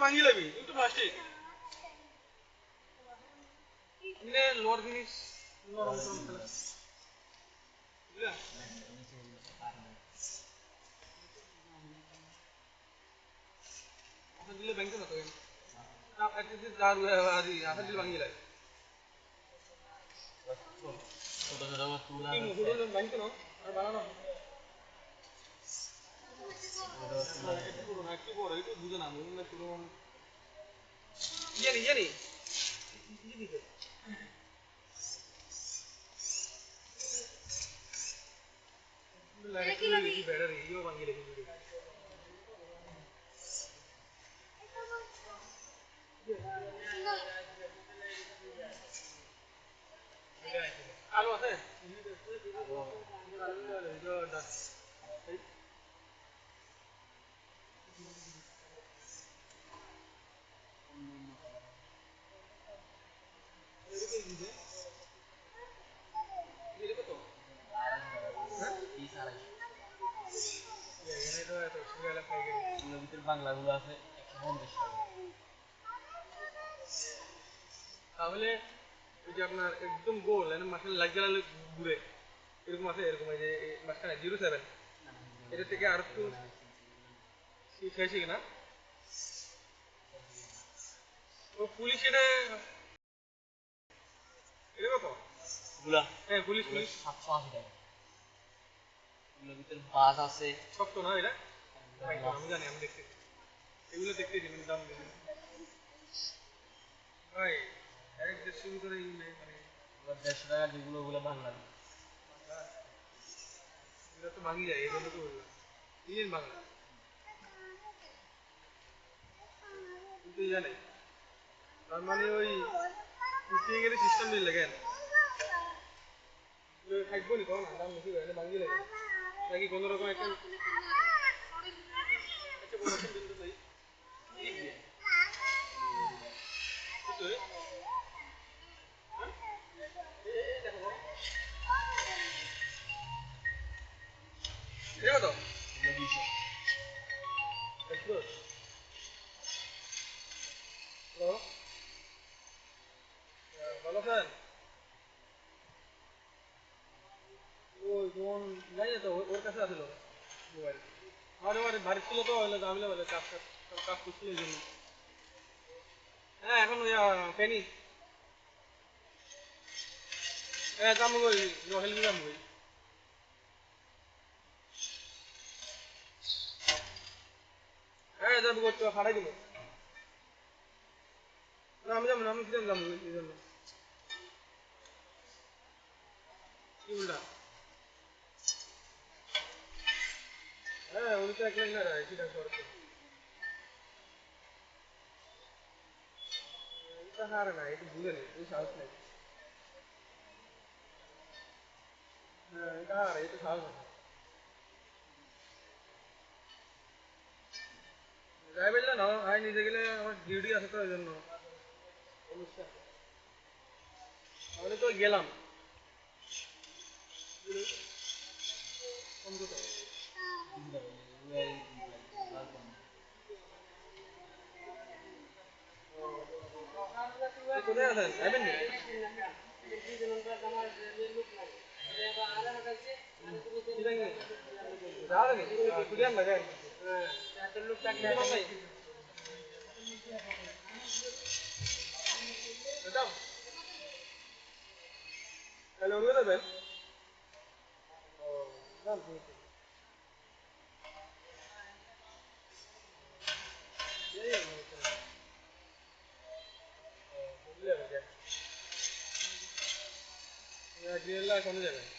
ভাঙি লাগবি কিন্তু প্লাস্টিক এনে লোয়ার জিনিস নরম নরম খেলা বুঝলা আপনি দিলে ব্যাংকে না তো আপনি যদি দার আদি আপনি দিলে ভাঙি লাগে ছোট ছোট তুলা কি মুখগুলো ব্যাংকে না আর বানানো একটু পুরো না একটু বড় একটু বুঝে না বুঝুন না পুরো জানি জানি ব্যাটারি ইও ভাঙি লাগে আলু আছে বাংলাগুলো আছে তাহলে ওই যে আপনার একদম গোল মাঝখানে লাগ গেলে ঘুরে এরকম আছে এরকম এই যে মাঝখানে 07 এটা থেকে আর একটু শেষ না ও পুলিশ এটা এটা কত গুলা হ্যাঁ পুলিশ পুলিশ 780 টাকা এগুলোর ভিতরে বাস আছে শক্ত না এটা আমি জানি আমি দেখতে এগুলো দেখতেছি মানে দাম ভাই এক দেড়শো ভিতরে মানে 150 টাকা যেগুলো ওগুলো বাংলা এগুলো তো ভাঙি যায় এই জন্য তো বললাম ইন্ডিয়ান বাংলা কিন্তু জানে তার মানে ওই কুচিং এর সিস্টেম দিয়ে লাগেন থাকবো নি তখন দাম বেশি করে ভাঙি লাগে নাকি কোনো রকম একটা প্রোডাকশন দিতে চাই এটা কত 200 হ্যালো ভালো আছেন ওই ফোন জানি তো ওর কাছে আসলো মোবাইল আমার বাড়ির ছিল তো হলে দামিলে বলে কাজ কাজ করছিল এই জন্য হ্যাঁ এখন ওই ফেনি হ্যাঁ যাবো ওই রহেলগি যাবো ওই হ্যাঁ যাবো করতে হারাই দিব না আমি যাবো না আমি কিরম যাবো এই জন্য কি বললা হ্যাঁ উনি তো একলাই না সেটা সরকার এটা হারে না এটা বুঝে নেই এই সাহস নেই হ্যাঁ এটা হারে এটা সাহস আছে যাই বললে না আয় নিজে গেলে আমার ডিউটি আছে তো ওই জন্য তাহলে তো গেলাম কোথায় আছেন যাবেন নি যাওয়া নাকি কুড়িয়ান লাগাই লোক থাকলে তাহলে উনি যাবেন গ্রিল্লা কোনে যাবেন